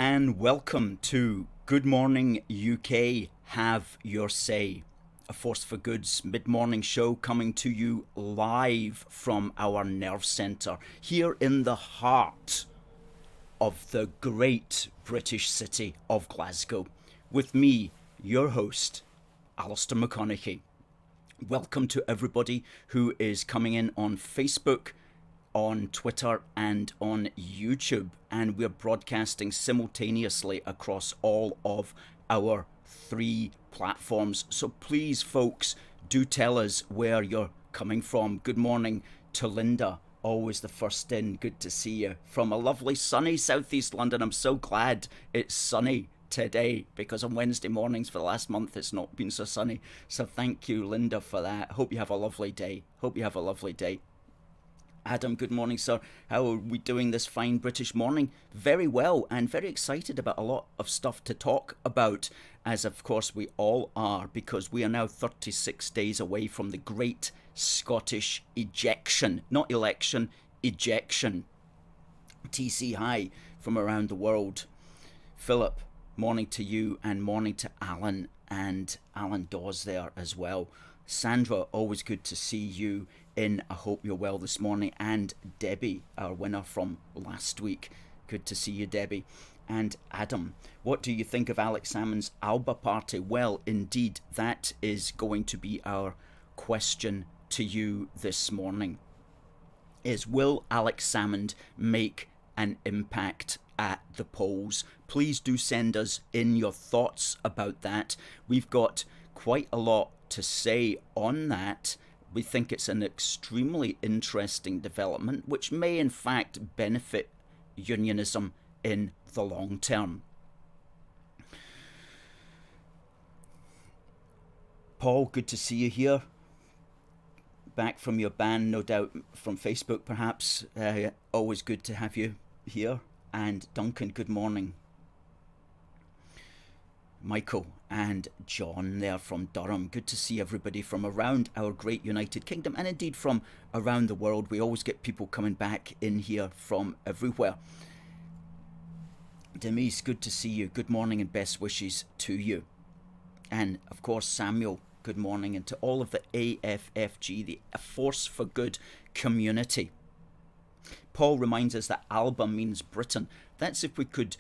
and welcome to Good Morning UK. Have your say. A Force for Good's mid-morning show coming to you live from our nerve centre here in the heart of the great British city of Glasgow. With me, your host, Alistair McConaughey. Welcome to everybody who is coming in on Facebook, on Twitter and on YouTube, and we're broadcasting simultaneously across all of our three platforms. So please, folks, do tell us where you're coming from. Good morning to Linda, always the first in. Good to see you from a lovely sunny southeast London. I'm so glad it's sunny today, because on Wednesday mornings for the last month it's not been so sunny. So thank you, Linda, for that. Hope you have a lovely day. Adam, good morning, sir. How are we doing this fine British morning? Very well, and very excited about a lot of stuff to talk about, as of course we all are, because we are now 36 days away from the great Scottish ejection. Not election, ejection. TC high from around the world. Philip, morning to you, and morning to Alan, and Alan Dawes there as well. Sandra, always good to see you in. I hope you're well this morning. And Debbie, our winner from last week. Good to see you, Debbie. And Adam, what do you think of Alex Salmond's Alba party? Well, indeed, that is going to be our question to you this morning. Will Alex Salmond make an impact at the polls? Please do send us in your thoughts about that. We've got quite a lot to say on that. We think it's an extremely interesting development which may in fact benefit unionism in the long term. Paul, good to see you here. Back from your ban, no doubt from Facebook perhaps. Always good to have you here. And Duncan, good morning. Michael and John there from Durham. Good to see everybody from around our great United Kingdom, and indeed from around the world. We always get people coming back in here from everywhere. Denise, good to see you. Good morning and best wishes to you. And of course Samuel, good morning, and to all of the AFFG, the A Force for Good community. Paul reminds us that Alba means Britain. That's if we could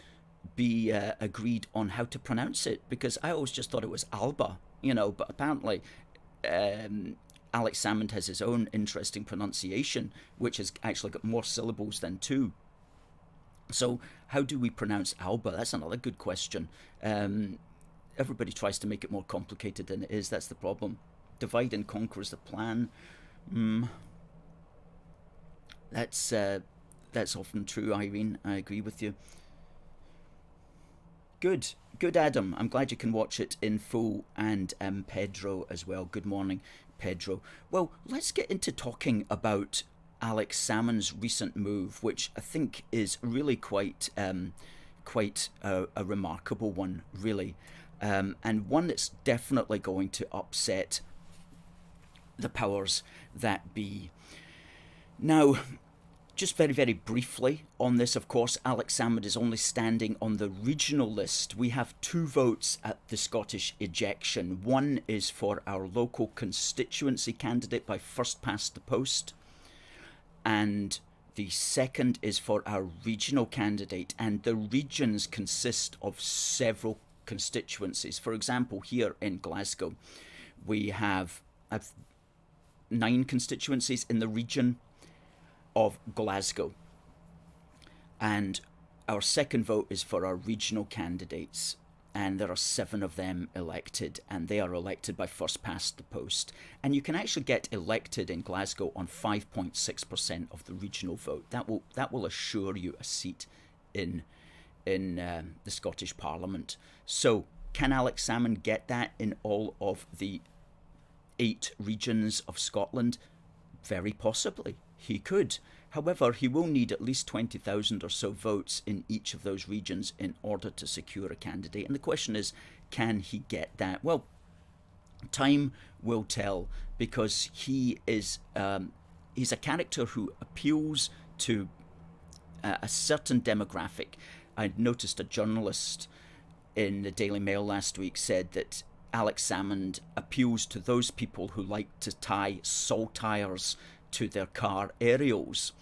be agreed on how to pronounce it, because I always just thought it was Alba, but apparently Alex Salmond has his own interesting pronunciation, which has actually got more syllables than two. So how do we pronounce Alba? That's another good question. Everybody tries to make it more complicated than it is. That's the problem. Divide and conquer is the plan. That's often true, Irene. I agree with you. Good, Adam. I'm glad you can watch it in full. And Pedro as well. Good morning, Pedro. Well, let's get into talking about Alex Salmond's recent move, which I think is really quite a remarkable one, really, and one that's definitely going to upset the powers that be. Now, just very, very briefly on this, of course, Alex Salmond is only standing on the regional list. We have two votes at the Scottish ejection. One is for our local constituency candidate by first past the post, and the second is for our regional candidate. And the regions consist of several constituencies. For example, here in Glasgow, we have 9 constituencies in the region of Glasgow, and our second vote is for our regional candidates, and there are 7 of them elected, and they are elected by first past the post. And you can actually get elected in Glasgow on 5.6% of the regional vote. That will assure you a seat in the Scottish Parliament. So can Alex Salmond get that in all of the 8 regions of Scotland? Very possibly. He could. However, he will need at least 20,000 or so votes in each of those regions in order to secure a candidate. And the question is, can he get that? Well, time will tell, because he's a character who appeals to a certain demographic. I noticed a journalist in the Daily Mail last week said that Alex Salmond appeals to those people who like to tie saltires to their car aerials.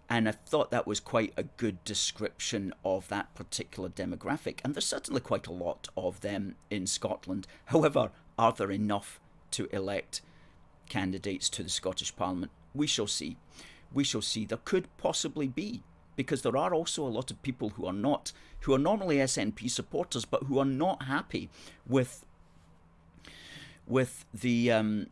And I thought that was quite a good description of that particular demographic. And there's certainly quite a lot of them in Scotland. However, are there enough to elect candidates to the Scottish Parliament? We shall see. We shall see. There could possibly be, because there are also a lot of people who are normally SNP supporters, but who are not happy with the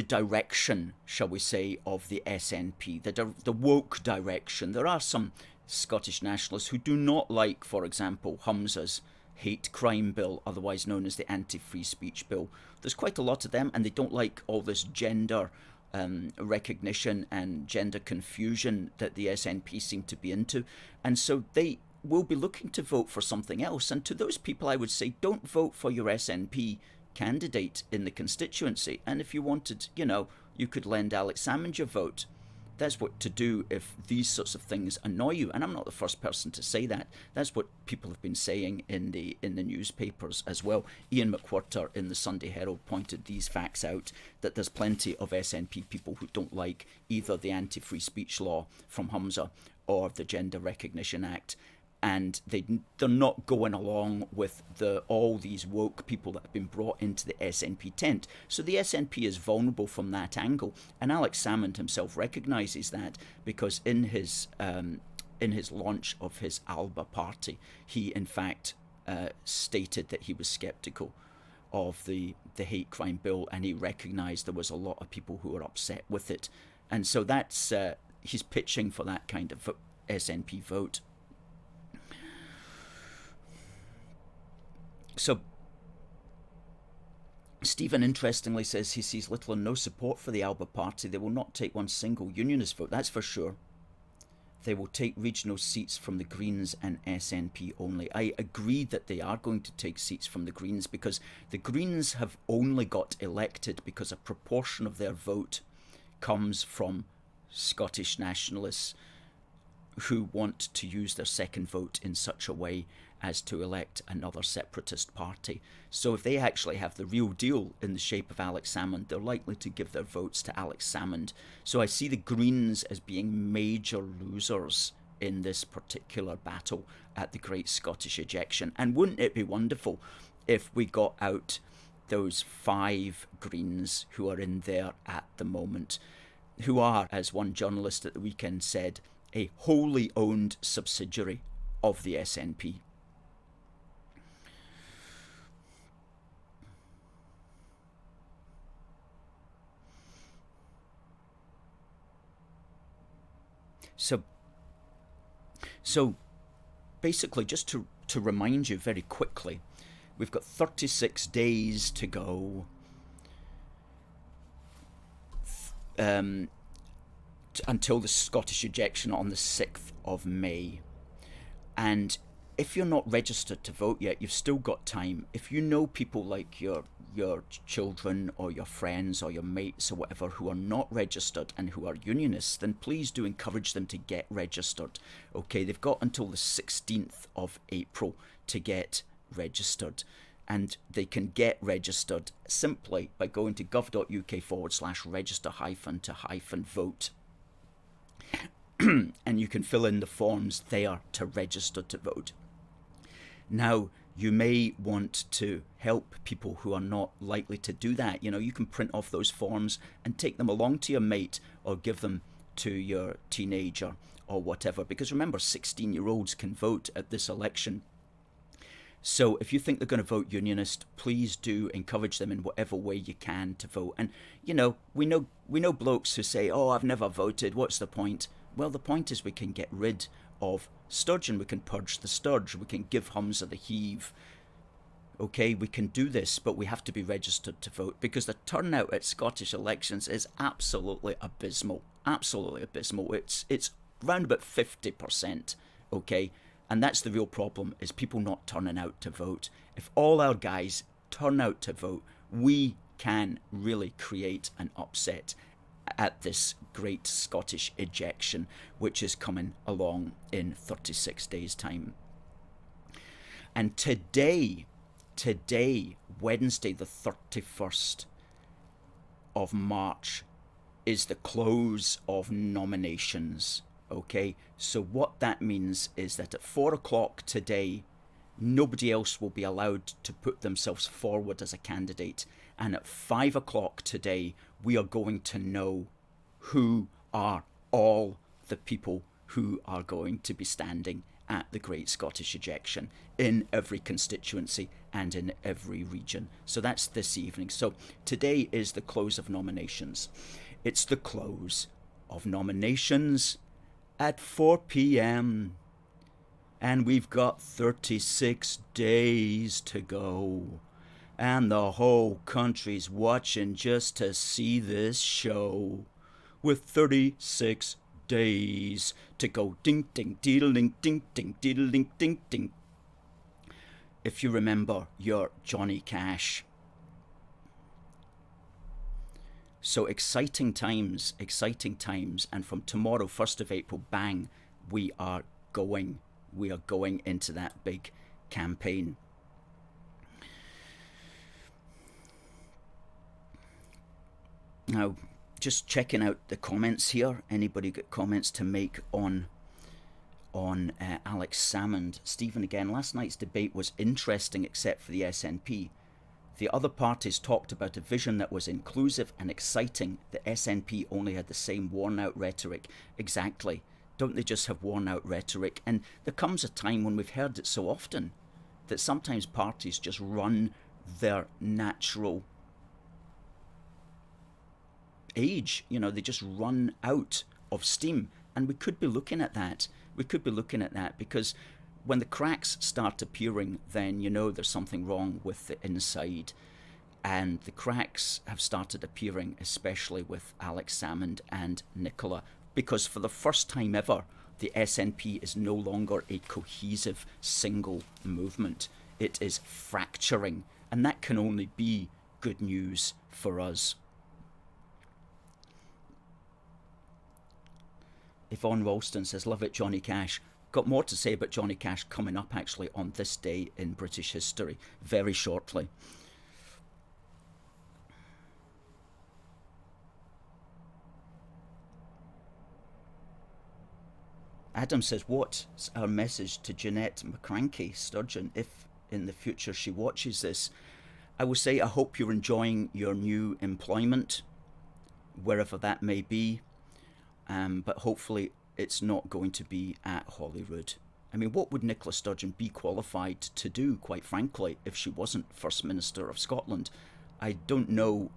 direction, shall we say, of the SNP, the woke direction. There are some Scottish nationalists who do not like, for example, Humza's hate crime bill, otherwise known as the anti-free speech bill. There's quite a lot of them, and they don't like all this gender recognition and gender confusion that the SNP seem to be into. And so they will be looking to vote for something else. And to those people, I would say, don't vote for your SNP candidate in the constituency. And if you wanted, you could lend Alex Salmond your vote. That's what to do if these sorts of things annoy you. And I'm not the first person to say that. That's what people have been saying in the newspapers as well. Ian McWhirter in the Sunday Herald pointed these facts out, that there's plenty of SNP people who don't like either the anti-free speech law from Humza or the Gender Recognition Act. And they're not going along with all these woke people that have been brought into the SNP tent. So the SNP is vulnerable from that angle, and Alex Salmond himself recognises that, because in his launch of his Alba party, he in fact stated that he was sceptical of the hate crime bill, and he recognised there was a lot of people who were upset with it, and so that's he's pitching for that kind of SNP vote. So, Stephen interestingly says he sees little or no support for the Alba party. They will not take one single unionist vote, that's for sure. They will take regional seats from the Greens and SNP only. I agree that they are going to take seats from the Greens, because the Greens have only got elected because a proportion of their vote comes from Scottish nationalists who want to use their second vote in such a way as to elect another separatist party. So if they actually have the real deal in the shape of Alex Salmond, they're likely to give their votes to Alex Salmond. So I see the Greens as being major losers in this particular battle at the Great Scottish Ejection. And wouldn't it be wonderful if we got out those 5 Greens who are in there at the moment, who are, as one journalist at the weekend said, a wholly owned subsidiary of the SNP. So basically, just to remind you very quickly, we've got 36 days to go until the Scottish ejection on the 6th of May. And if you're not registered to vote yet, you've still got time. If you know people like your children or your friends or your mates or whatever who are not registered and who are unionists, then please do encourage them to get registered. Okay, they've got until the 16th of April to get registered. And they can get registered simply by going to gov.uk/register-to-vote. And you can fill in the forms there to register to vote. Now, you may want to help people who are not likely to do that. You can print off those forms and take them along to your mate or give them to your teenager or whatever. Because remember, 16-year-olds can vote at this election. So if you think they're going to vote unionist, please do encourage them in whatever way you can to vote. And, we know blokes who say, oh, I've never voted, what's the point? Well, the point is we can get rid of Sturgeon, we can purge the Sturge, we can give Humza the heave. Okay, we can do this, but we have to be registered to vote, because the turnout at Scottish elections is absolutely abysmal. Absolutely abysmal. It's around about 50%, okay? And that's the real problem, is people not turning out to vote. If all our guys turn out to vote, we can really create an upset at this Great Scottish Ejection, which is coming along in 36 days' time. And today, Wednesday, the 31st of March, is the close of nominations. Okay, so what that means is that at 4 o'clock today, nobody else will be allowed to put themselves forward as a candidate. And at 5 o'clock today, we are going to know who are all the people who are going to be standing at the Great Scottish Ejection in every constituency and in every region. So that's this evening. So today is the close of nominations. It's the close of nominations at 4 p.m. and we've got 36 days to go. And the whole country's watching just to see this show. With 36 days to go. Ding, ding, deedle-ding, ding, ding, deedle-ding, ding, ding. If you remember your Johnny Cash. So exciting times. And from tomorrow, 1st of April, bang, we are going into that big campaign. Now, just checking out the comments here. Anybody got comments to make on Alex Salmond? Stephen again, last night's debate was interesting except for the SNP. The other parties talked about a vision that was inclusive and exciting. The SNP only had the same worn-out rhetoric. Exactly. Don't they just have worn-out rhetoric? And there comes a time when we've heard it so often that sometimes parties just run their natural age. You know, they just run out of steam. And we could be looking at that. Because when the cracks start appearing, then you know there's something wrong with the inside. And the cracks have started appearing, especially with Alex Salmond and Nicola, because for the first time ever, the SNP is no longer a cohesive single movement. It is fracturing, and that can only be good news for us. Yvonne Ralston says, love it, Johnny Cash. Got more to say about Johnny Cash coming up actually on this day in British history very shortly. Adam says, what's our message to Jeanette McCranky Sturgeon if in the future she watches this? I will say I hope you're enjoying your new employment, wherever that may be. But hopefully it's not going to be at Holyrood. I mean, what would Nicola Sturgeon be qualified to do, quite frankly, if she wasn't First Minister of Scotland? I don't know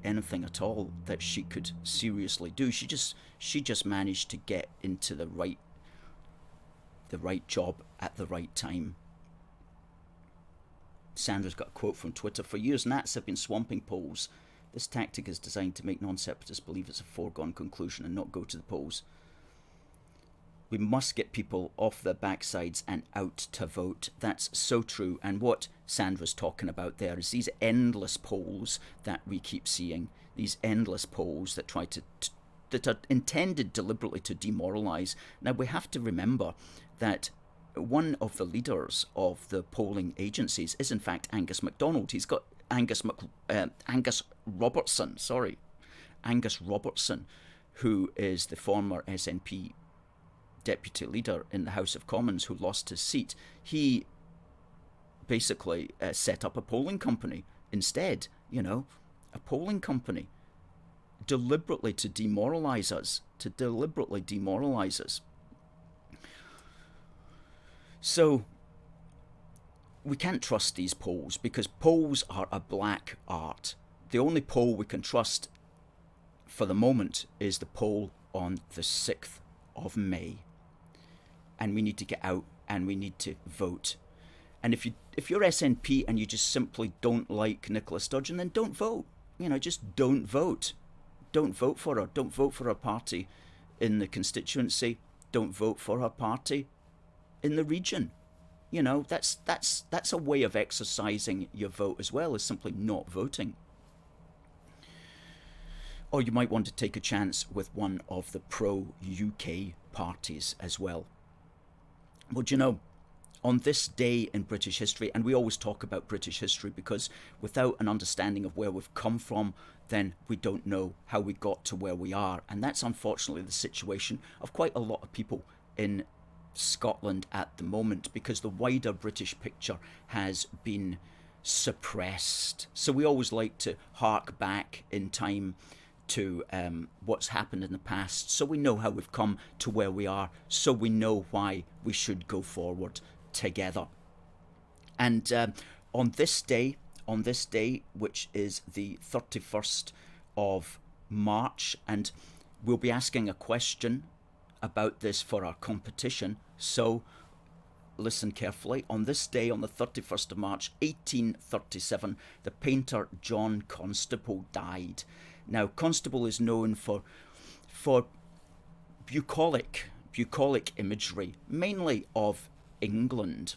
anything at all that she could seriously do. She just managed to get into the right job at the right time. Sandra's got a quote from Twitter. For years, Nats have been swamping polls. This tactic is designed to make non-separatists believe it's a foregone conclusion and not go to the polls. We must get people off their backsides and out to vote. That's so true. And what Sandra's talking about there is these endless polls that we keep seeing. These endless polls that try that are intended deliberately to demoralise. Now, we have to remember that one of the leaders of the polling agencies is, in fact, Angus MacDonald. He's got Angus Robertson, who is the former SNP deputy leader in the House of Commons who lost his seat. He basically set up a polling company instead, a polling company deliberately to demoralise us, So we can't trust these polls because polls are a black art. The only poll we can trust for the moment is the poll on the 6th of May. And we need to get out and we need to vote. And if you're SNP and you just simply don't like Nicola Sturgeon, then don't vote. Just don't vote. Don't vote for her. Don't vote for her party in the constituency. Don't vote for her party in the region. That's a way of exercising your vote as well, as simply not voting. Or you might want to take a chance with one of the pro-UK parties as well. Well, on this day in British history, and we always talk about British history because without an understanding of where we've come from, then we don't know how we got to where we are. And that's unfortunately the situation of quite a lot of people in Scotland at the moment, because the wider British picture has been suppressed. So we always like to hark back in time to what's happened in the past, so we know how we've come to where we are, so we know why we should go forward together. And on this day, which is the 31st of March, and we'll be asking a question about this for our competition, so listen carefully. On this day, on the 31st of March 1837, the painter John Constable died. Now, Constable is known for bucolic imagery, mainly of England.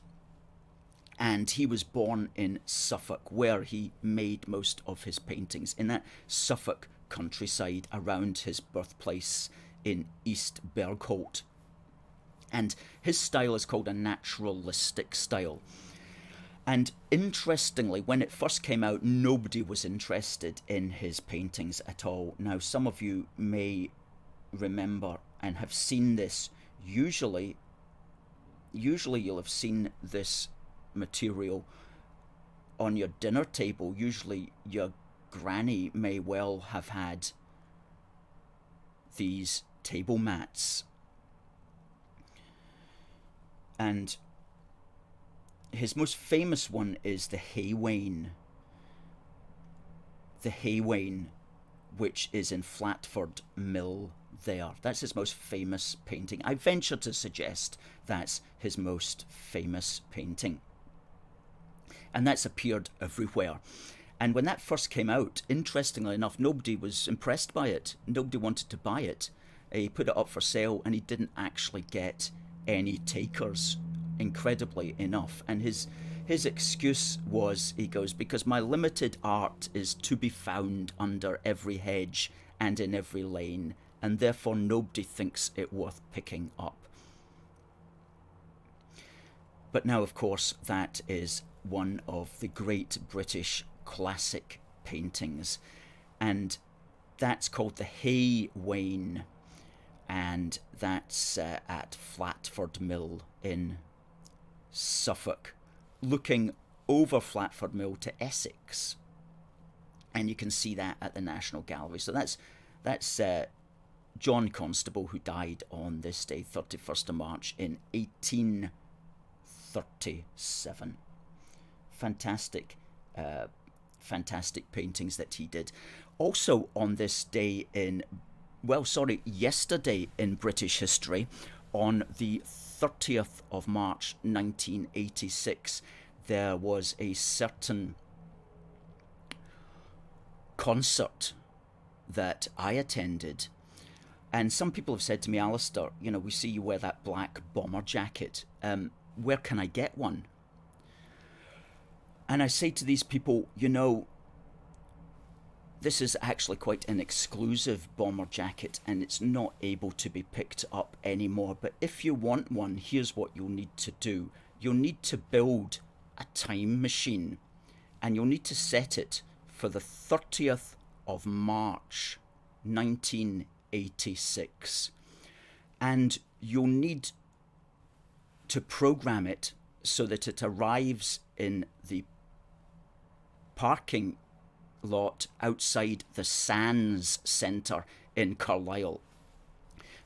And he was born in Suffolk, where he made most of his paintings, in that Suffolk countryside around his birthplace in East Bergholt. And his style is called a naturalistic style. And interestingly, when it first came out, nobody was interested in his paintings at all. Now, some of you may remember and have seen this. Usually you'll have seen this material on your dinner table. Usually your granny may well have had these table mats. And his most famous one is the Haywain. The Haywain, which is in Flatford Mill there. That's his most famous painting. I venture to suggest that's his most famous painting. And that's appeared everywhere. And when that first came out, interestingly enough, nobody was impressed by it. Nobody wanted to buy it. He put it up for sale and he didn't actually get any takers, incredibly enough. And his excuse was, he goes, because my limited art is to be found under every hedge and in every lane, and therefore nobody thinks it worth picking up. But now, of course, that is one of the great British classic paintings, and that's called the Haywain, and that's at Flatford Mill in Suffolk, looking over Flatford Mill to Essex, and you can see that at the National Gallery. So that's John Constable, who died on this day, 31st of March in 1837. Fantastic paintings that he did. Also on this day yesterday in British history, on the 30th of March 1986, there was a certain concert that I attended. And some people have said to me, Alistair, we see you wear that black bomber jacket. Where can I get one? And I say to these people, this is actually quite an exclusive bomber jacket and it's not able to be picked up anymore. But if you want one, here's what you'll need to do. You'll need to build a time machine and you'll need to set it for the 30th of March 1986. And you'll need to program it so that it arrives in the parking lot outside the Sands Centre in Carlisle.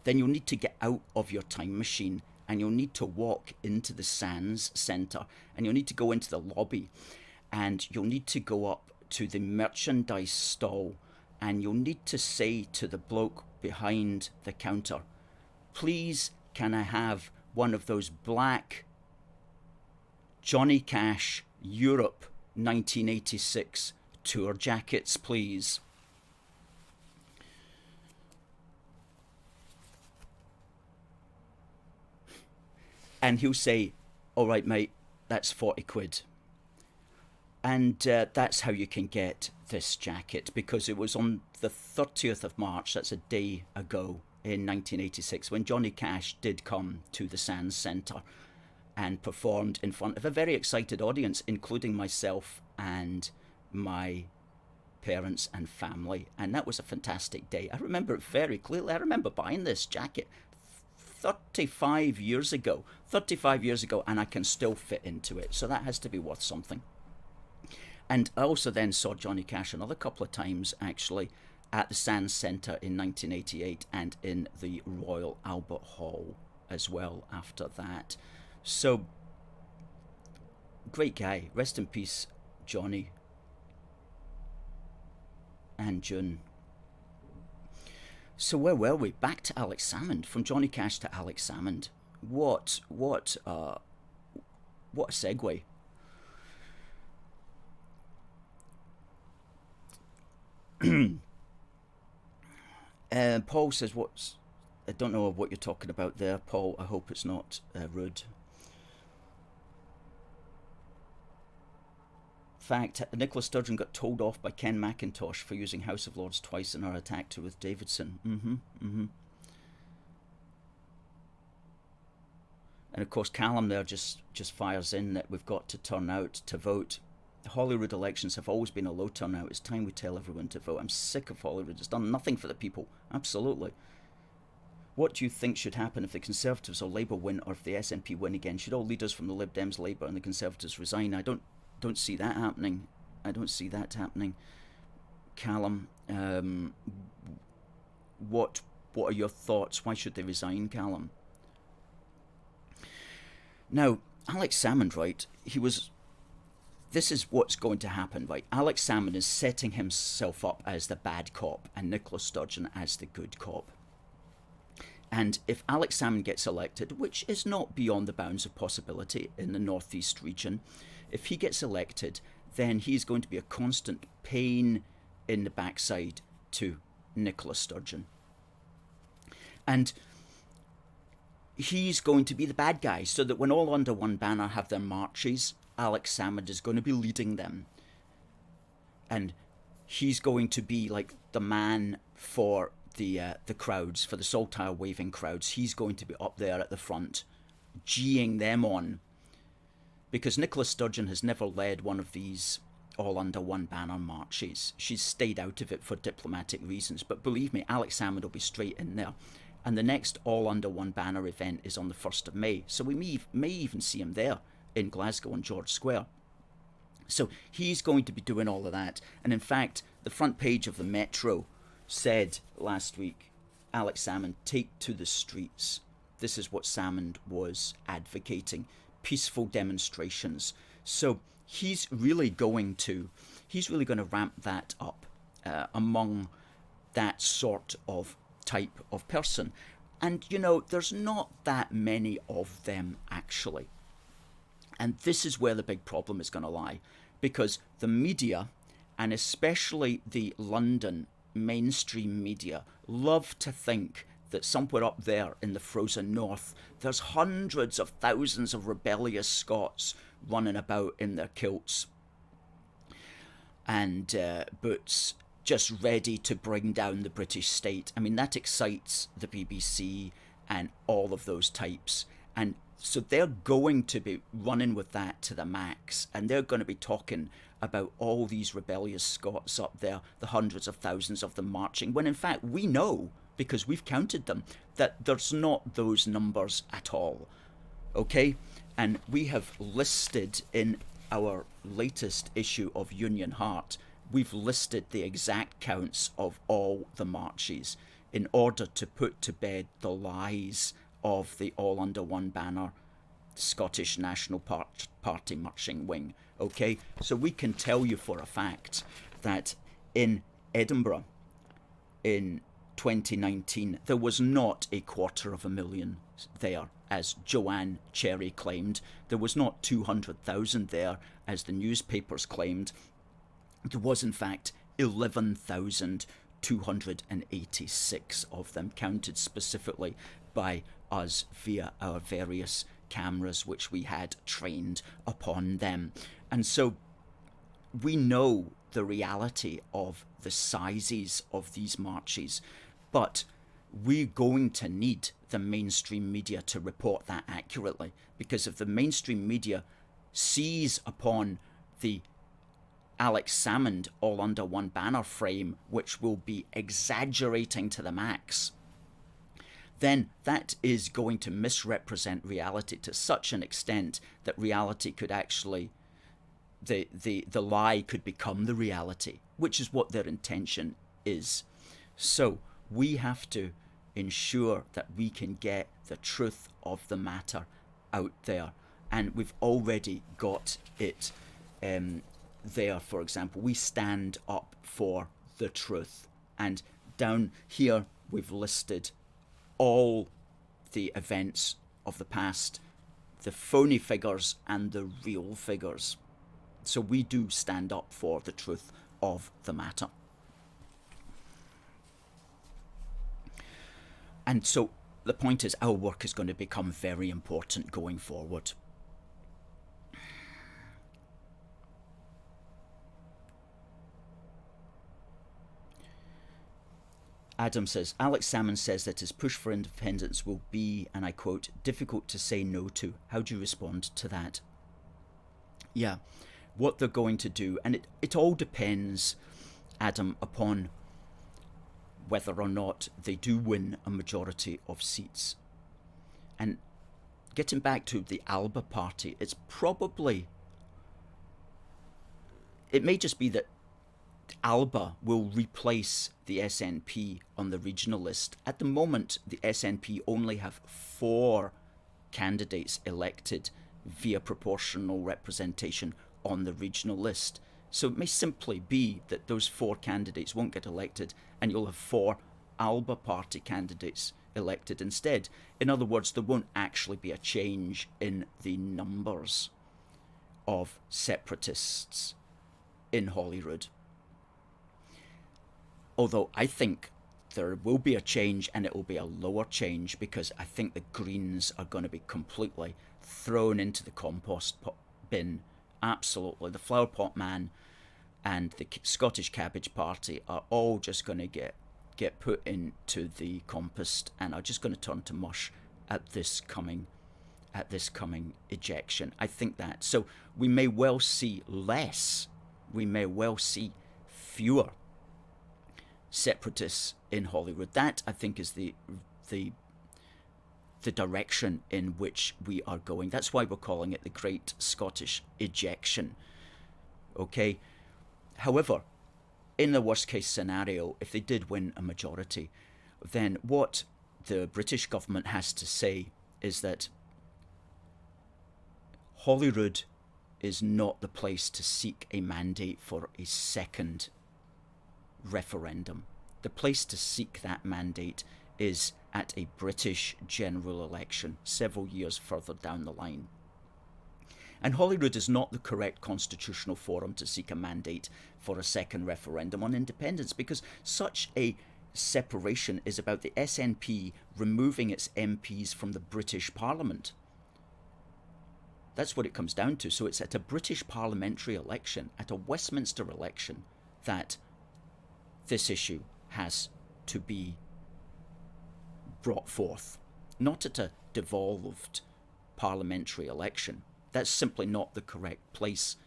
Then you'll need to get out of your time machine and you'll need to walk into the Sands Centre and you'll need to go into the lobby and you'll need to go up to the merchandise stall and you'll need to say to the bloke behind the counter, please can I have one of those black Johnny Cash Europe 1986 tour jackets, please. And he'll say, all right, mate, that's 40 quid. And that's how you can get this jacket, because it was on the 30th of March, that's a day ago, in 1986, when Johnny Cash did come to the Sands Centre. and performed in front of a very excited audience, including myself and my parents and family. And that was a fantastic day. I remember it very clearly. I remember buying this jacket 35 years ago. 35 years ago, and I can still fit into it. So that has to be worth something. And I also then saw Johnny Cash another couple of times, actually, at the Sands Centre in 1988 and in the Royal Albert Hall as well after that. So, great guy. Rest in peace, Johnny and June. So where were we? Back to Alex Salmond. From Johnny Cash to Alex Salmond. What a segue. Paul says, I don't know what you're talking about there, Paul. I hope it's not rude. Fact, Nicola Sturgeon got told off by Ken McIntosh for using House of Lords twice in our attack to Ruth Davidson. And of course, Callum there just fires in that we've got to turn out to vote. Holyrood elections have always been a low turnout. It's time we tell everyone to vote. I'm sick of Holyrood. It's done nothing for the people. Absolutely. What do you think should happen if the Conservatives or Labour win, or if the SNP win again? Should all leaders from the Lib Dems, Labour and the Conservatives resign? I don't see that happening. I don't see that happening. Callum, what are your thoughts? Why should they resign, Callum? Now, Alex Salmond, right, this is what's going to happen, right? Alex Salmond is setting himself up as the bad cop and Nicola Sturgeon as the good cop. And if Alex Salmond gets elected, which is not beyond the bounds of possibility in the Northeast region, if he gets elected, then he's going to be a constant pain in the backside to Nicola Sturgeon. And he's going to be the bad guy, so that when all under one banner have their marches, Alex Salmond is going to be leading them. And he's going to be like the man for the crowds, for the saltire waving crowds. He's going to be up there at the front, geeing them on. Because Nicola Sturgeon has never led one of these all under one banner marches. She's stayed out of it for diplomatic reasons. But believe me, Alex Salmond will be straight in there. And the next all under one banner event is on the 1st of May. So we may even see him there in Glasgow on George Square. So he's going to be doing all of that. And in fact, the front page of the Metro said last week, Alex Salmond, take to the streets. This is what Salmond was advocating. Peaceful demonstrations. So he's really going to ramp that up among that sort of type of person. And, you know, there's not that many of them, actually. And this is where the big problem is going to lie. Because the media, and especially the London mainstream media, love to think that somewhere up there in the frozen north, there's hundreds of thousands of rebellious Scots running about in their kilts and boots, just ready to bring down the British state. I mean, that excites the BBC and all of those types. And so they're going to be running with that to the max. And they're going to be talking about all these rebellious Scots up there, the hundreds of thousands of them marching, when in fact we know, because we've counted them, that there's not those numbers at all. Okay? And we have listed in our latest issue of Union Heart, we've listed the exact counts of all the marches in order to put to bed the lies of the all under one banner Scottish National Party marching wing. Okay? So we can tell you for a fact that in Edinburgh in 2019, there was not 250,000 there, as Joanne Cherry claimed. There was not 200,000 there, as the newspapers claimed. There was, in fact, 11,286 of them, counted specifically by us via our various cameras which we had trained upon them. And so we know the reality of the sizes of these marches. But we're going to need the mainstream media to report that accurately, because if the mainstream media sees upon the Alex Salmond all under one banner frame, which will be exaggerating to the max, then that is going to misrepresent reality to such an extent that reality could actually, the lie could become the reality, which is what their intention is. So we have to ensure that we can get the truth of the matter out there, and we've already got it there. For example, we stand up for the truth, and down here we've listed all the events of the past, the phony figures and the real figures. So we do stand up for the truth of the matter. And so the point is, our work is going to become very important going forward. Adam says, Alex Salmond says that his push for independence will be, and I quote, difficult to say no to. How do you respond to that? Yeah, what they're going to do, and it all depends, Adam, upon whether or not they do win a majority of seats. And getting back to the Alba party, it may just be that Alba will replace the SNP on the regional list. At the moment, the SNP only have 4 candidates elected via proportional representation on the regional list. So it may simply be that those 4 candidates won't get elected, and you'll have 4 Alba party candidates elected instead. In other words, there won't actually be a change in the numbers of separatists in Holyrood. Although I think there will be a change, and it will be a lower change, because I think the Greens are going to be completely thrown into the compost bin. Absolutely. The Flower Pot Man and the Scottish Cabbage Party are all just going to get put into the compost and are just going to turn to mush at this coming ejection. I think that. So we may well see less. We may well see fewer separatists in Holyrood. That, I think, is the direction in which we are going. That's why we're calling it the Great Scottish Ejection. Okay. However, in the worst case scenario, if they did win a majority, then what the British government has to say is that Holyrood is not the place to seek a mandate for a second referendum. The place to seek that mandate is at a British general election several years further down the line. And Holyrood is not the correct constitutional forum to seek a mandate for a second referendum on independence, because such a separation is about the SNP removing its MPs from the British Parliament. That's what it comes down to. So it's at a British parliamentary election, at a Westminster election, that this issue has to be brought forth, not at a devolved parliamentary election. That's simply not the correct place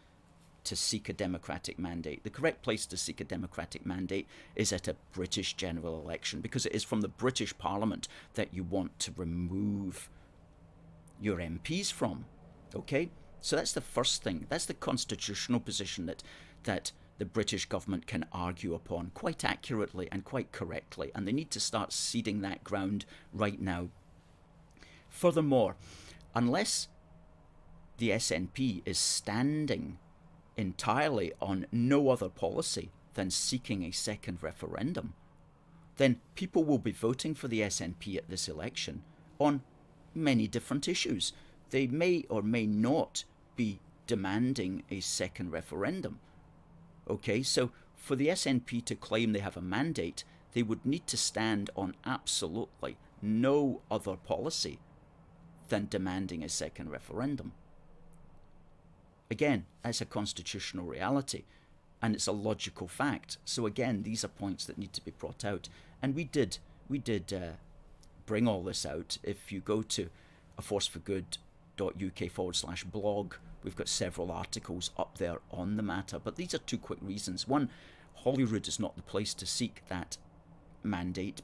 to seek a democratic mandate. The correct place to seek a democratic mandate is at a British general election, because it is from the British Parliament that you want to remove your MPs from. Okay? So that's the first thing. That's the constitutional position that the British government can argue upon quite accurately and quite correctly, and they need to start ceding that ground right now. Furthermore, unless the SNP is standing entirely on no other policy than seeking a second referendum, then people will be voting for the SNP at this election on many different issues. They may or may not be demanding a second referendum. Okay, so for the SNP to claim they have a mandate, they would need to stand on absolutely no other policy than demanding a second referendum. Again, that's a constitutional reality, and it's a logical fact. So again, these are points that need to be brought out. And we did bring all this out. If you go to aforceforgood.uk/blog, we've got several articles up there on the matter. But these are two quick reasons. One, Holyrood is not the place to seek that mandate.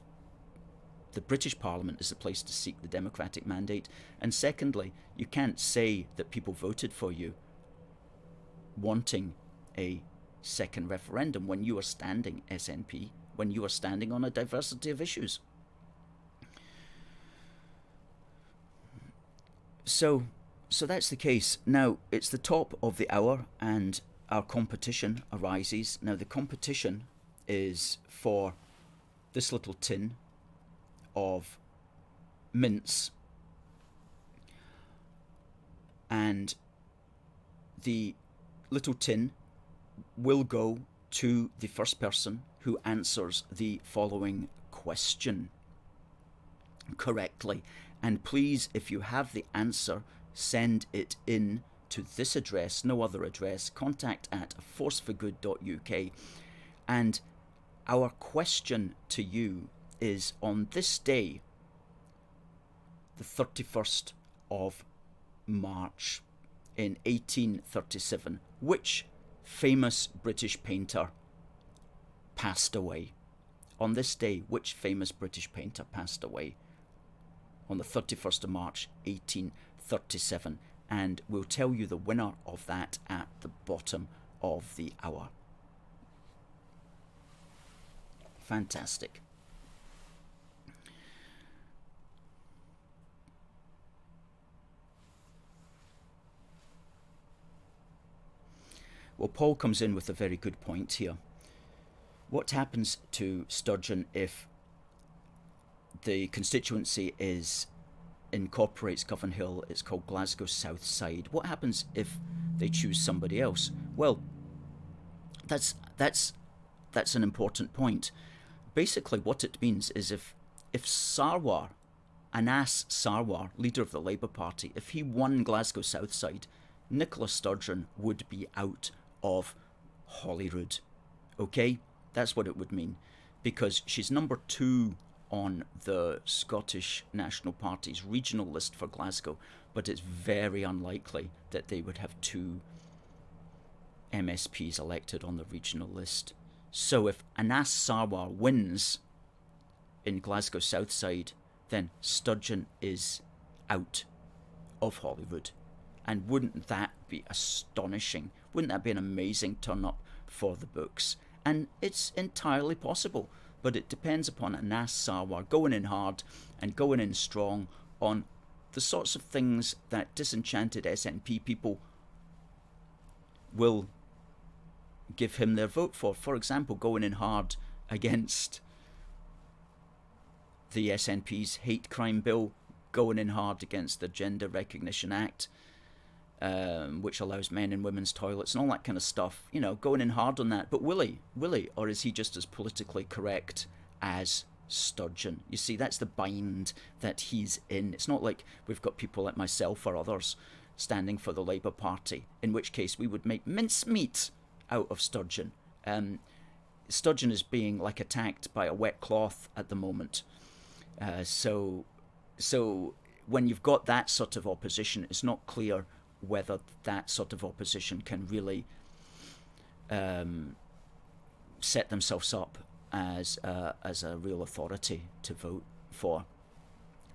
The British Parliament is the place to seek the democratic mandate. And secondly, you can't say that people voted for you wanting a second referendum when you are standing, SNP, when you are standing on a diversity of issues. So that's the case. Now, it's the top of the hour and our competition arises. Now, the competition is for this little tin of mince, and the little tin will go to the first person who answers the following question correctly. And please, if you have the answer, send it in to this address, no other address, contact@forceforgood.uk. And our question to you is, on this day, the 31st of March in 1837, which famous British painter passed away? On this day, which famous British painter passed away? On the 31st of March, 1837. And we'll tell you the winner of that at the bottom of the hour. Fantastic. Well, Paul comes in with a very good point here. What happens to Sturgeon if the constituency incorporates Govan Hill? It's called Glasgow South Side. What happens if they choose somebody else? Well, that's an important point. Basically, what it means is if Sarwar, Anas Sarwar, leader of the Labour Party, if he won Glasgow South Side, Nicola Sturgeon would be out of Holyrood. Okay? That's what it would mean. Because she's number 2 on the Scottish National Party's regional list for Glasgow, but it's very unlikely that they would have 2 MSPs elected on the regional list. So if Anas Sarwar wins in Glasgow South Side, then Sturgeon is out of Holyrood. And wouldn't that be astonishing? Wouldn't that be an amazing turn-up for the books? And it's entirely possible, but it depends upon Anas Sarwar going in hard and going in strong on the sorts of things that disenchanted SNP people will give him their vote for. For example, going in hard against the SNP's hate crime bill, going in hard against the Gender Recognition Act, which allows men in women's toilets and all that kind of stuff, you know, going in hard on that. But will he? Or is he just as politically correct as Sturgeon? You see, that's the bind that he's in. It's not like we've got people like myself or others standing for the Labour Party, in which case we would make mincemeat out of Sturgeon. Sturgeon is being like attacked by a wet cloth at the moment. So when you've got that sort of opposition, it's not clear whether that sort of opposition can really set themselves up as a real authority to vote for.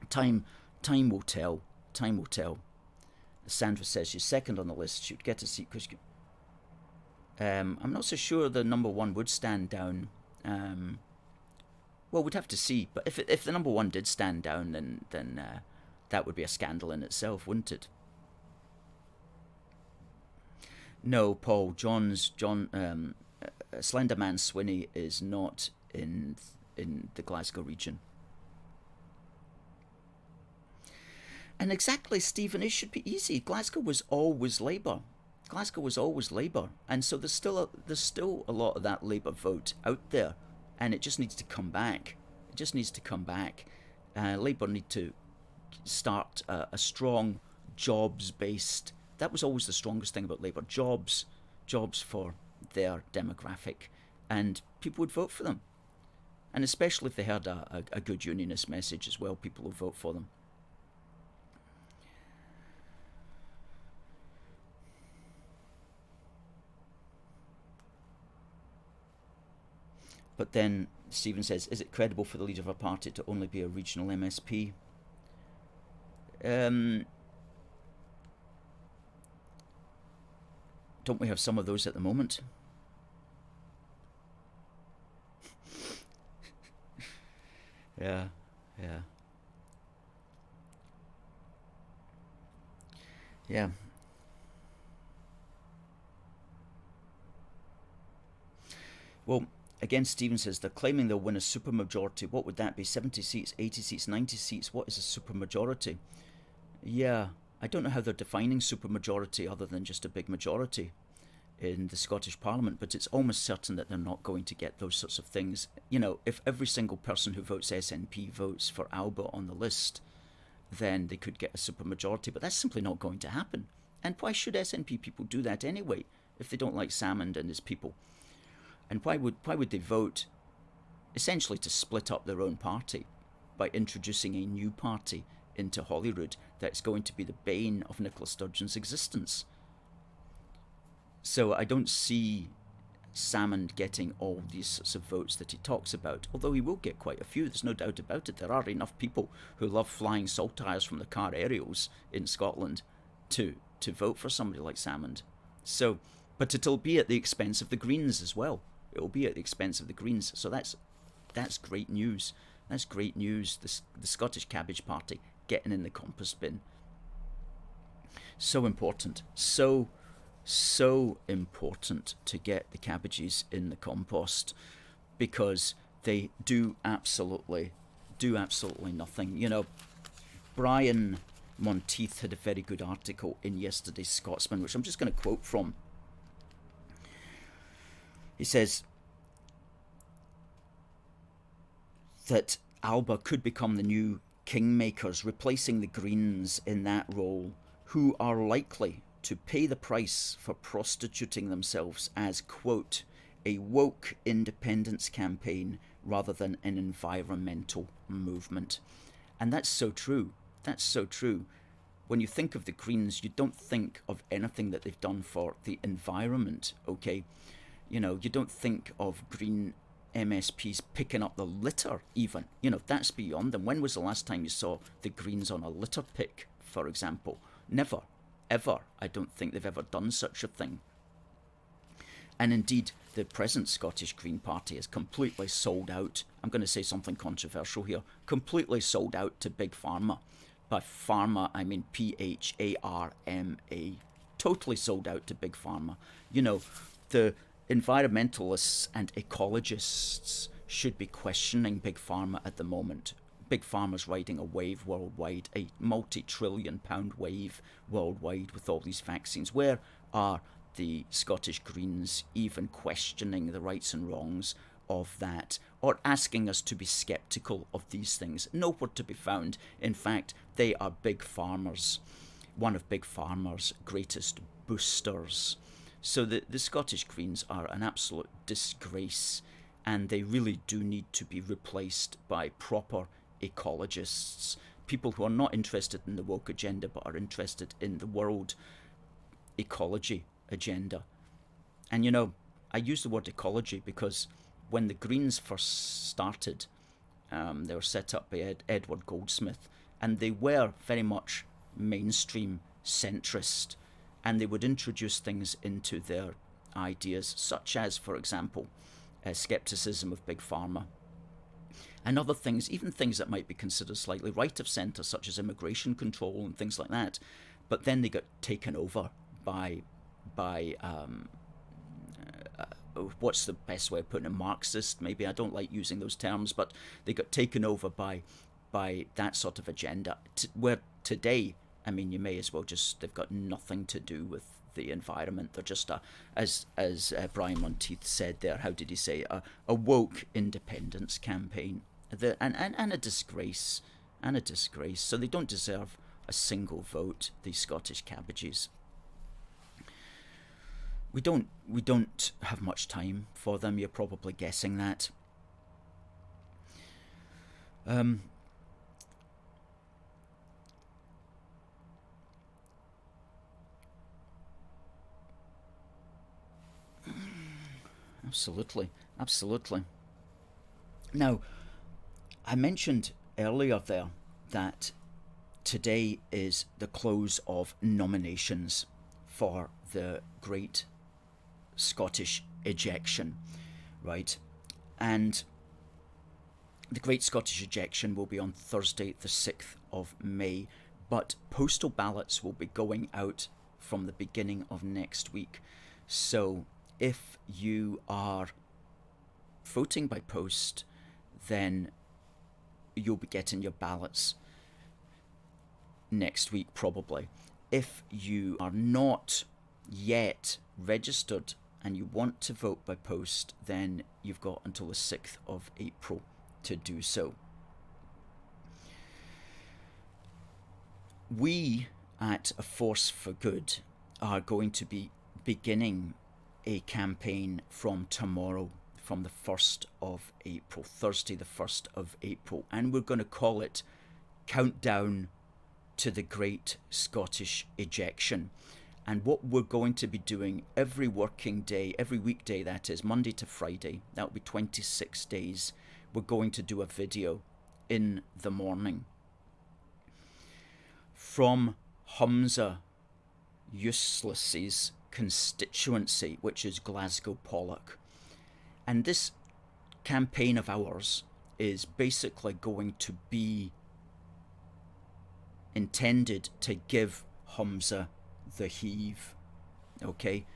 Time will tell. Time will tell. Sandra says she's second on the list. She would get a seat because I'm not so sure the number 1 would stand down. Well, we'd have to see. But if the number 1 did stand down, then that would be a scandal in itself, wouldn't it? No, Paul. Slenderman Swinney is not in the Glasgow region. And exactly, Stephen, it should be easy. Glasgow was always Labour. And so there's still a lot of that Labour vote out there, and it just needs to come back. Labour need to start a strong jobs-based. That was always the strongest thing about Labour: jobs for their demographic, and people would vote for them. And especially if they heard a good unionist message as well, people will vote for them. But then Stephen says, is it credible for the leader of a party to only be a regional MSP? Don't we have some of those at the moment? Yeah, yeah. Yeah. Well, again, Stephen says they're claiming they'll win a supermajority. What would that be? 70 seats, 80 seats, 90 seats? What is a supermajority? Yeah, I don't know how they're defining supermajority other than just a big majority in the Scottish Parliament, but it's almost certain that they're not going to get those sorts of things. You know, if every single person who votes SNP votes for Alba on the list, then they could get a supermajority, but that's simply not going to happen. And why should SNP people do that anyway, if they don't like Salmond and his people? And why would they vote essentially to split up their own party by introducing a new party into Holyrood that's going to be the bane of Nicola Sturgeon's existence? So I don't see Salmond getting all these sorts of votes that he talks about, although he will get quite a few, there's no doubt about it. There are enough people who love flying saltires from the car aerials in Scotland to vote for somebody like Salmond. So, but it'll be at the expense of the Greens as well. It'll be at the expense of the Greens. So that's great news. That's great news. The Scottish Cabbage Party getting in the compost bin. So important. So important to get the cabbages in the compost, because they do absolutely nothing. You know, Brian Monteith had a very good article in yesterday's Scotsman, which I'm just going to quote from. He says that Alba could become the new kingmakers, replacing the Greens in that role, who are likely to pay the price for prostituting themselves as, quote, a woke independence campaign rather than an environmental movement. And that's so true. That's so true. When you think of the Greens, you don't think of anything that they've done for the environment, okay? You know, you don't think of Green MSPs picking up the litter even. You know, that's beyond them. When was the last time you saw the Greens on a litter pick, for example? Never. Ever. I don't think they've ever done such a thing. And indeed, the present Scottish Green Party is completely sold out. I'm going to say something controversial here. Completely sold out to Big Pharma. By pharma, I mean P-H-A-R-M-A. Totally sold out to Big Pharma. You know, the environmentalists and ecologists should be questioning Big Pharma at the moment. Big Pharma's riding a wave worldwide, a multi-trillion-pound wave worldwide with all these vaccines. Where are the Scottish Greens even questioning the rights and wrongs of that, or asking us to be sceptical of these things? Nowhere to be found. In fact, they are Big Pharma's, one of Big Pharma's greatest boosters. So the Scottish Greens are an absolute disgrace, and they really do need to be replaced by proper ecologists, people who are not interested in the woke agenda but are interested in the world ecology agenda. And you know, I use the word ecology because when the Greens first started, they were set up by Edward Goldsmith, and they were very much mainstream centrist, and they would introduce things into their ideas, such as, for example, scepticism of Big Pharma, and other things, even things that might be considered slightly right of centre, such as immigration control and things like that. But then they got taken over by what's the best way of putting it? Marxist, maybe. I don't like using those terms, but they got taken over by that sort of agenda. Where today, I mean, you may as well just, they've got nothing to do with the environment. They're just as Brian Monteith said there, how did he say, a woke independence campaign, and a disgrace, so they don't deserve a single vote, these Scottish cabbages. We don't have much time for them, you're probably guessing that. Um, Absolutely, absolutely. Now, I mentioned earlier there that today is the close of nominations for the Great Scottish Ejection, right? And the Great Scottish Ejection will be on Thursday, the 6th of May, but postal ballots will be going out from the beginning of next week. So if you are voting by post, then you'll be getting your ballots next week probably. If you are not yet registered and you want to vote by post, then you've got until the 6th of April to do so. We at A Force for Good are going to be beginning a campaign from tomorrow, from the 1st of April, Thursday, the 1st of April, and we're going to call it Countdown to the Great Scottish Ejection. And what we're going to be doing every working day, every weekday that is, Monday to Friday, that will be 26 days, we're going to do a video in the morning from Humza Useless's constituency, which is Glasgow Pollock. And this campaign of ours is basically going to be intended to give Humza the heave. Okay?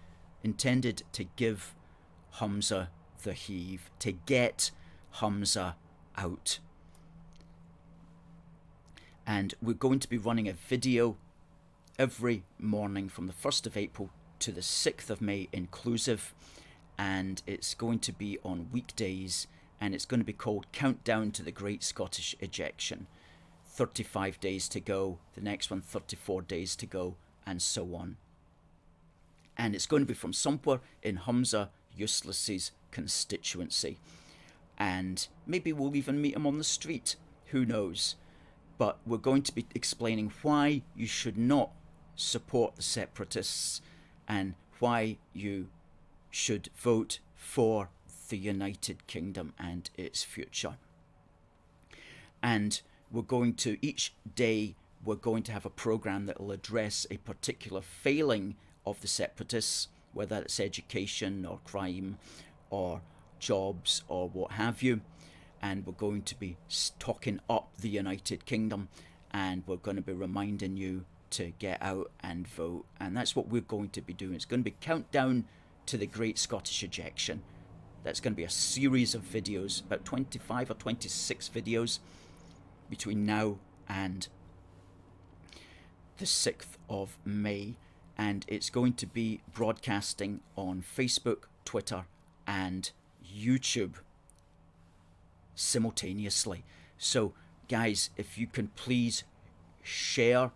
Intended to give Humza the heave, to get Humza out. And we're going to be running a video every morning from the 1st of April to the 6th of May inclusive, and it's going to be on weekdays, and it's going to be called Countdown to the Great Scottish Ejection. 35 days to go, the next one 34 days to go, and so on. And it's going to be from somewhere in Humza Useless's constituency. And maybe we'll even meet him on the street, who knows. But we're going to be explaining why you should not support the separatists and why you should vote for the United Kingdom and its future. And we're going to, each day, we're going to have a programme that will address a particular failing of the separatists, whether it's education or crime or jobs or what have you. And we're going to be talking up the United Kingdom, and we're going to be reminding you to get out and vote. And that's what we're going to be doing. It's going to be Countdown to the Great Scottish Ejection. That's going to be a series of videos, about 25 or 26 videos between now and the 6th of May. And it's going to be broadcasting on Facebook, Twitter and YouTube simultaneously. So guys, if you can please share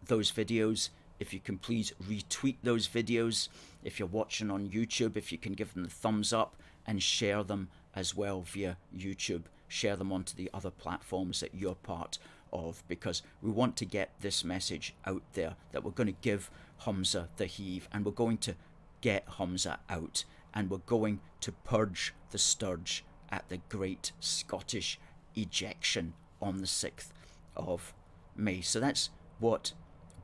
those videos, if you can please retweet those videos, if you're watching on YouTube, if you can give them the thumbs up and share them as well via YouTube, share them onto the other platforms that you're part of, because we want to get this message out there that we're going to give Humza the heave, and we're going to get Humza out, and we're going to purge the scourge at the Great Scottish Ejection on the 6th of May. So that's what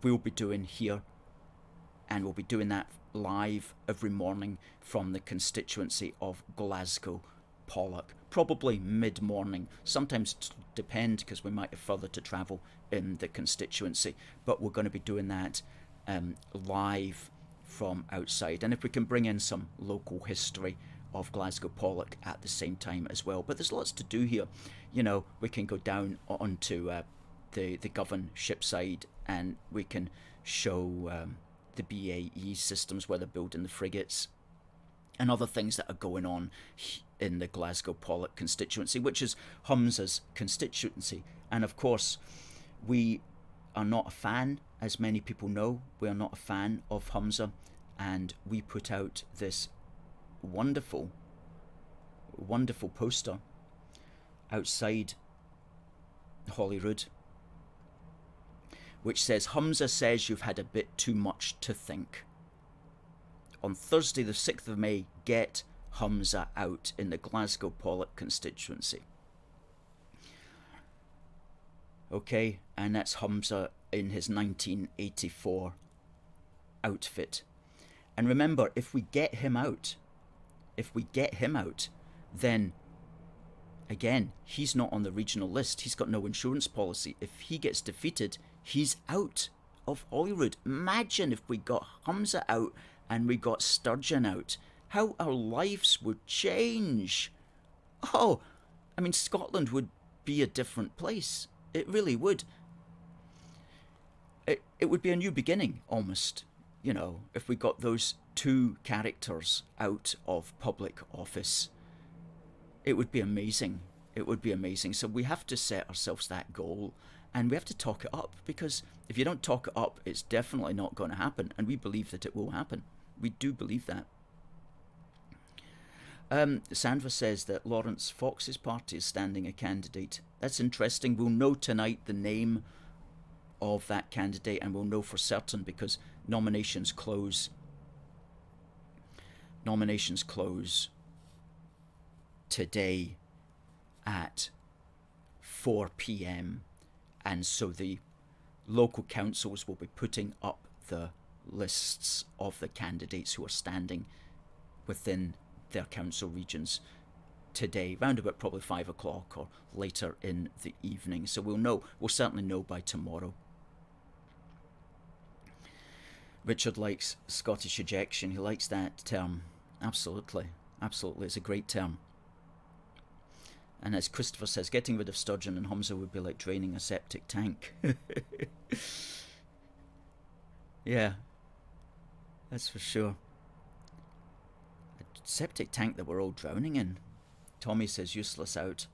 we'll be doing here, and we'll be doing that live every morning from the constituency of Glasgow Pollock, probably mid-morning, sometimes depend because we might have further to travel in the constituency, but we're going to be doing that live from outside, and if we can bring in some local history of Glasgow Pollock at the same time as well. But there's lots to do here. You know, we can go down onto the Govan shipside, and we can show the BAE systems where they're building the frigates and other things that are going on in the Glasgow Pollock constituency, which is Humza's constituency. And of course, we are not a fan, as many people know, we are not a fan of Humza, and we put out this wonderful poster outside Holyrood, which says, Humza says you've had a bit too much to think. On Thursday the 6th of May, get Humza out in the Glasgow Pollock constituency. Okay, and that's Humza in his 1984 outfit. And remember, if we get him out, then again, he's not on the regional list. He's got no insurance policy. If he gets defeated, he's out of Holyrood. Imagine if we got Humza out and we got Sturgeon out. How our lives would change. Oh, I mean, Scotland would be a different place. It really would. It would be a new beginning, almost, you know, if we got those two characters out of public office. It would be amazing. It would be amazing. So we have to set ourselves that goal, and we have to talk it up, because if you don't talk it up, it's definitely not going to happen, and we believe that it will happen. We do believe that. Sandra says that Lawrence Fox's party is standing a candidate. That's interesting. We'll know tonight the name of that candidate, and we'll know for certain, because nominations close today at 4 p.m. and so the local councils will be putting up the lists of the candidates who are standing within their council regions today, round about probably 5 o'clock or later in the evening. So we'll certainly know by tomorrow. Richard likes Scottish ejection. He likes that term. Absolutely. It's a great term. And as Christopher says, getting rid of Sturgeon and Humza would be like draining a septic tank. Yeah, that's for sure. A septic tank that we're all drowning in. Tommy says useless out.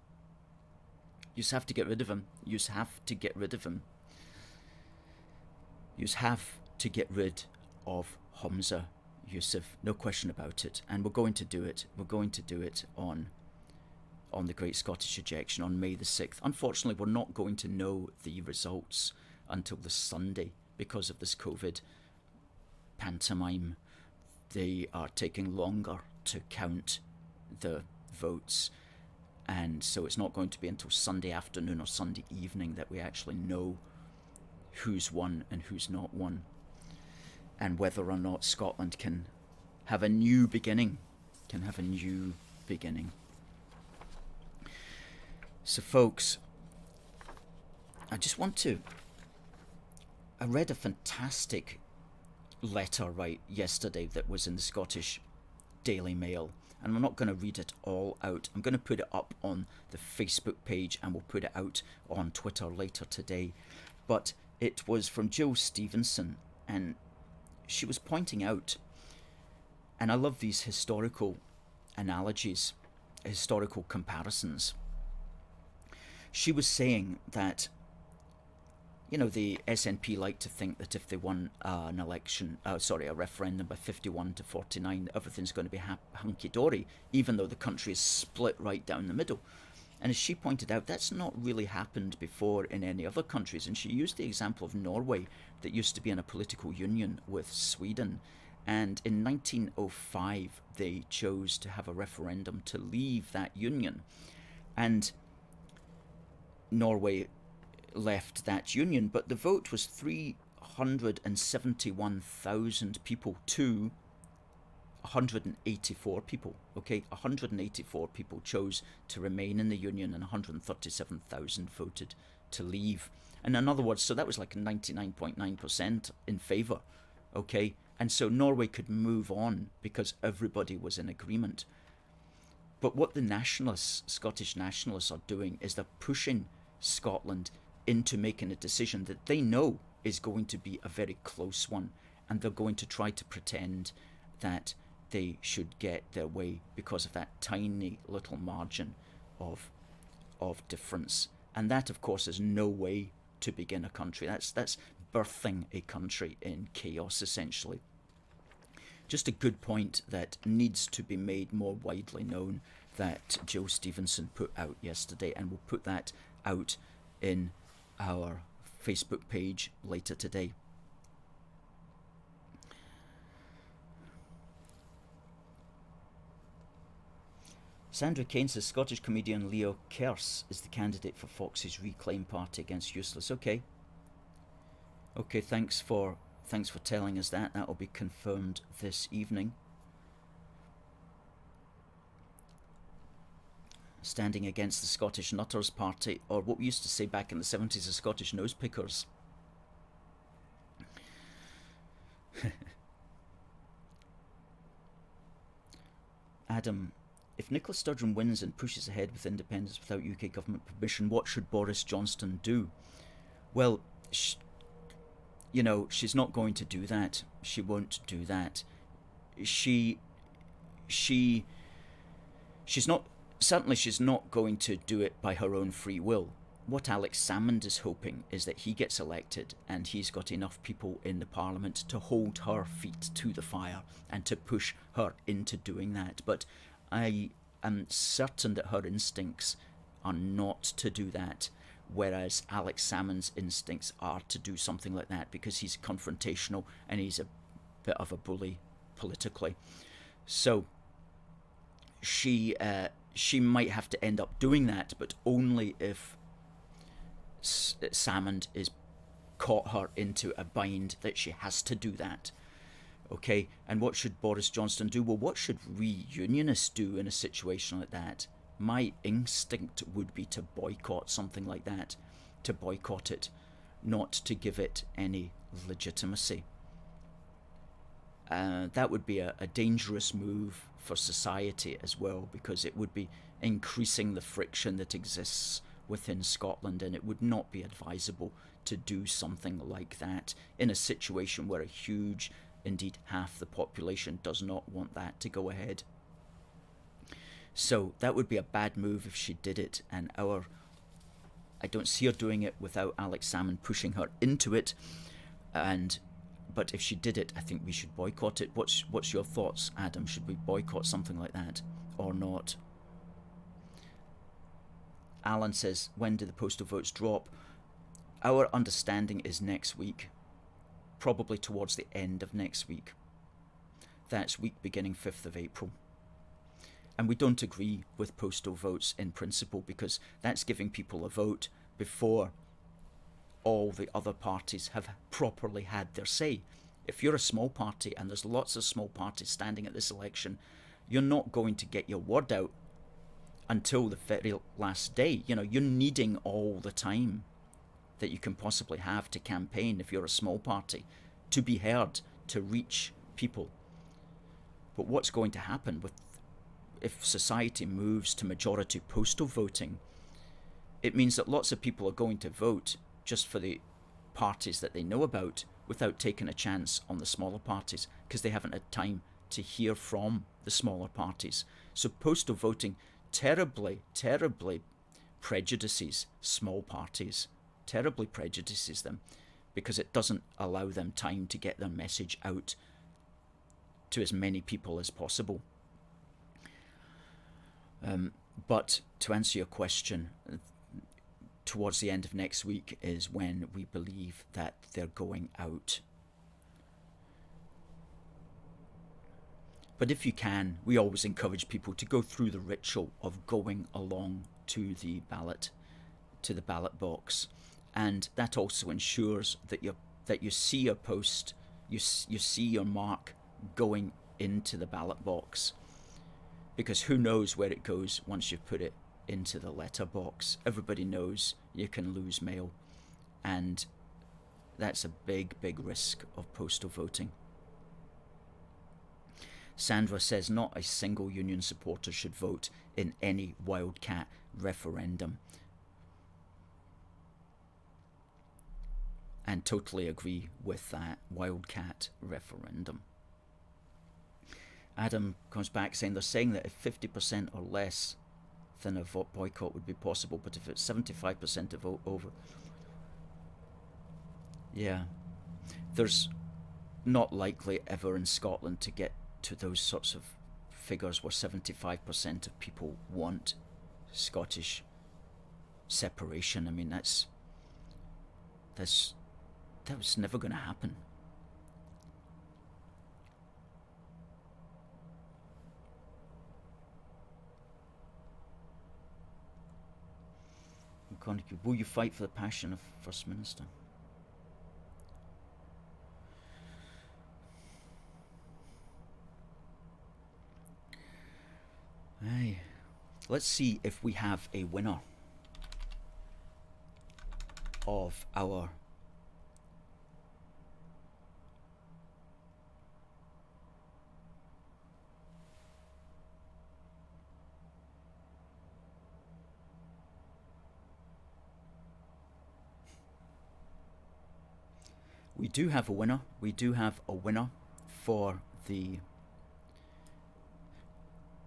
You just have to get rid of him. You just have to get rid of Humza, Yusuf. No question about it. And we're going to do it. We're going to do it on the Great Scottish Ejection on May the 6th. Unfortunately, we're not going to know the results until the Sunday because of this COVID pantomime. They are taking longer to count the votes, and so it's not going to be until Sunday afternoon or Sunday evening that we actually know who's won and who's not won, and whether or not Scotland can have a new beginning. So folks, I read a fantastic letter yesterday that was in the Scottish Daily Mail, and I'm not going to read it all out. I'm going to put it up on the Facebook page, and we'll put it out on Twitter later today. But it was from Jill Stevenson, and she was pointing out, and I love these historical analogies, historical comparisons. She was saying that, you know, the SNP like to think that if they won a referendum by 51 to 49, everything's going to be hunky-dory, even though the country is split right down the middle. And as she pointed out, that's not really happened before in any other countries. And she used the example of Norway, that used to be in a political union with Sweden. And in 1905, they chose to have a referendum to leave that union. And Norway left that union, but the vote was 371,000 people to 184 people. Okay, 184 people chose to remain in the union, and 137,000 voted to leave. And in other words, so that was like 99.9% in favour. Okay, and so Norway could move on because everybody was in agreement. But what the nationalists, Scottish nationalists, are doing is they're pushing Scotland into making a decision that they know is going to be a very close one, and they're going to try to pretend that they should get their way because of that tiny little margin of difference. And that, of course, is no way to begin a country. That's birthing a country in chaos, essentially. Just a good point that needs to be made more widely known, that Jill Stevenson put out yesterday, and we'll put that out in our Facebook page later today. Sandra Kane says Scottish comedian Leo Kearse is the candidate for Fox's Reclaim Party against Useless. Okay, thanks for telling us that. That'll be confirmed this evening. Standing against the Scottish Nutters Party, or what we used to say back in the 70s, the Scottish Nose Pickers. Adam, if Nicola Sturgeon wins and pushes ahead with independence without UK government permission, what should Boris Johnson do? Well, she's not going to do that. She won't do that. She's not. Certainly she's not going to do it by her own free will. What Alex Salmond is hoping is that he gets elected and he's got enough people in the Parliament to hold her feet to the fire and to push her into doing that. But I am certain that her instincts are not to do that, whereas Alex Salmond's instincts are to do something like that because he's confrontational and he's a bit of a bully politically. So she might have to end up doing that, but only if Salmond is caught her into a bind that she has to do that. Okay, and what should Boris Johnson do? Well, what should we Unionists do in a situation like that? My instinct would be to boycott something like that, to boycott it, not to give it any legitimacy. That would be a dangerous move for society as well, because it would be increasing the friction that exists within Scotland, and it would not be advisable to do something like that in a situation where a huge, indeed half the population, does not want that to go ahead. So that would be a bad move if she did it, and I don't see her doing it without Alex Salmond pushing her into it. But if she did it, I think we should boycott it. What's your thoughts, Adam? Should we boycott something like that or not? Alan says, when do the postal votes drop? Our understanding is next week, probably towards the end of next week. That's week beginning 5th of April. And we don't agree with postal votes in principle, because that's giving people a vote before all the other parties have properly had their say. If you're a small party, and there's lots of small parties standing at this election, you're not going to get your word out until the very last day. You're needing all the time that you can possibly have to campaign if you're a small party, to be heard, to reach people. But what's going to happen if society moves to majority postal voting? It means that lots of people are going to vote just for the parties that they know about, without taking a chance on the smaller parties, because they haven't had time to hear from the smaller parties. So postal voting terribly prejudices small parties, terribly prejudices them, because it doesn't allow them time to get their message out to as many people as possible. But to answer your question, towards the end of next week is when we believe that they're going out. But if you can, we always encourage people to go through the ritual of going along to the ballot box, and that also ensures that you see your post, you see your mark going into the ballot box, because who knows where it goes once you've put it into the letterbox. Everybody knows you can lose mail, and that's a big risk of postal voting. Sandra says not a single union supporter should vote in any wildcat referendum, and totally agree with that. Wildcat referendum. Adam comes back saying they're saying that if 50% or less, then a vote boycott would be possible, but if it's 75% to vote over, yeah, there's not likely ever in Scotland to get to those sorts of figures where 75% of people want Scottish separation. I mean, that was never going to happen. Will you fight for the passion of First Minister? Aye. Let's see if we have a winner of our We do have a winner. We do have a winner for the...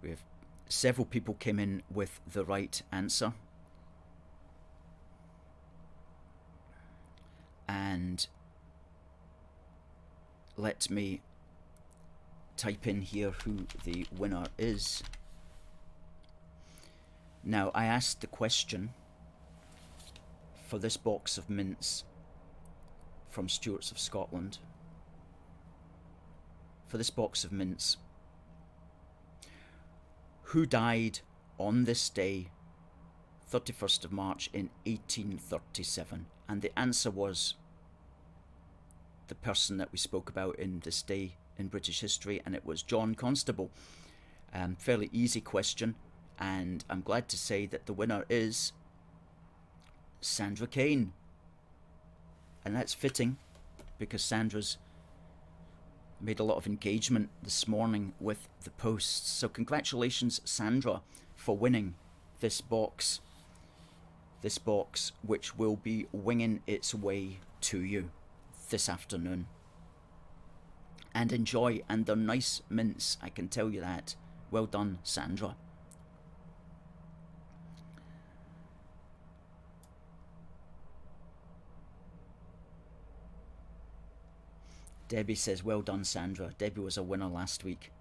We have several people came in with the right answer. And let me type in here who the winner is. Now, I asked the question for this box of mints from Stewarts of Scotland. For this box of mints, who died on this day, 31st of March in 1837? And the answer was the person that we spoke about in this day in British history, and it was John Constable. Fairly easy question, and I'm glad to say that the winner is Sandra Kane. And that's fitting, because Sandra's made a lot of engagement this morning with the posts. So congratulations, Sandra, for winning this box. This box, which will be winging its way to you this afternoon. And enjoy, and they're nice mints, I can tell you that. Well done, Sandra. Debbie says, well done, Sandra. Debbie was a winner last week.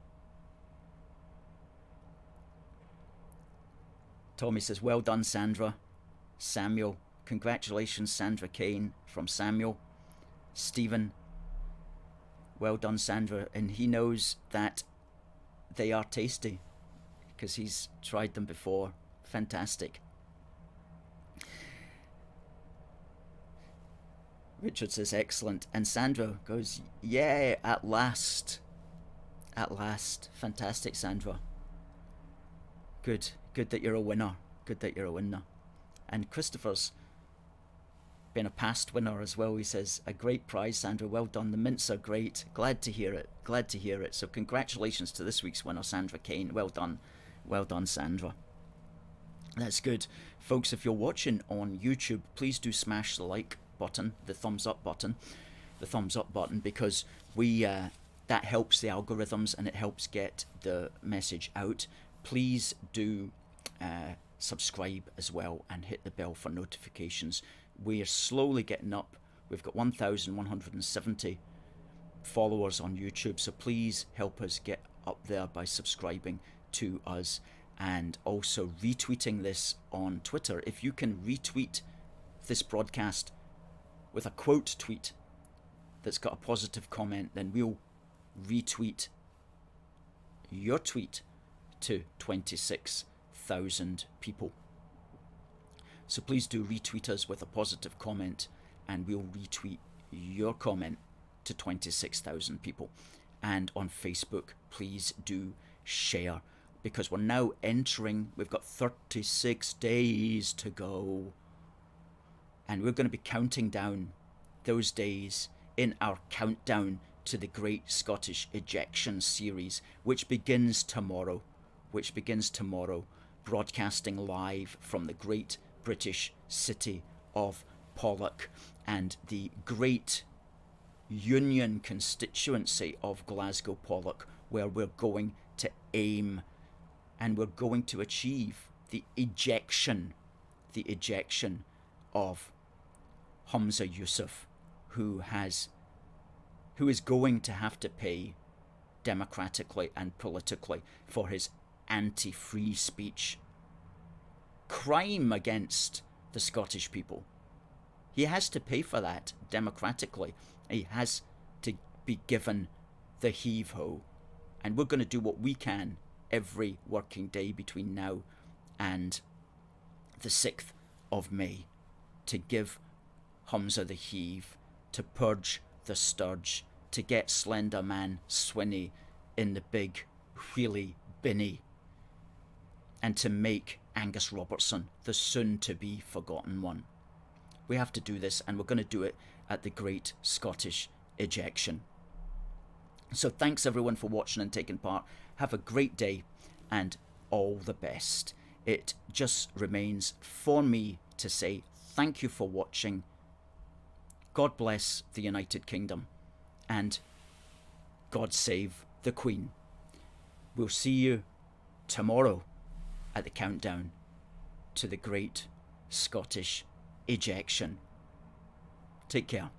Tommy says, well done, Sandra. Samuel, congratulations, Sandra Kane from Samuel. Stephen, well done, Sandra. And he knows that they are tasty because he's tried them before. Fantastic. Richard says, excellent. And Sandra goes, yeah, at last. At last. Fantastic, Sandra. Good. Good that you're a winner. Good that you're a winner. And Christopher's been a past winner as well. He says, a great prize, Sandra. Well done. The mints are great. Glad to hear it. Glad to hear it. So congratulations to this week's winner, Sandra Kane. Well done. Well done, Sandra. That's good. Folks, if you're watching on YouTube, please do smash the like button, the thumbs up button, because we that helps the algorithms and it helps get the message out. Please do subscribe as well and hit the bell for notifications. We are slowly getting up. We've got 1,170 followers on YouTube, so please help us get up there by subscribing to us and also retweeting this on Twitter. If you can retweet this broadcast with a quote tweet that's got a positive comment, then we'll retweet your tweet to 26,000 people. So please do retweet us with a positive comment and we'll retweet your comment to 26,000 people. And on Facebook, please do share, because we're now entering, we've got 36 days to go. And we're going to be counting down those days in our countdown to the Great Scottish Ejection series, which begins tomorrow. Broadcasting live from the great British city of Pollok and the great Union constituency of Glasgow Pollok, where we're going to aim and we're going to achieve the ejection of Humza Yousaf, who is going to have to pay democratically and politically for his anti-free speech crime against the Scottish people. He has to pay for that democratically. He has to be given the heave-ho. And we're going to do what we can every working day between now and the 6th of May to give Humza the heave, to purge the sturge, to get Slender Man Swinney in the big wheelie binny, and to make Angus Robertson the soon-to-be forgotten one. We have to do this, and we're going to do it at the Great Scottish Ejection. So thanks everyone for watching and taking part. Have a great day and all the best. It just remains for me to say thank you for watching. God bless the United Kingdom, and God save the Queen. We'll see you tomorrow at the countdown to the Great Scottish Ejection. Take care.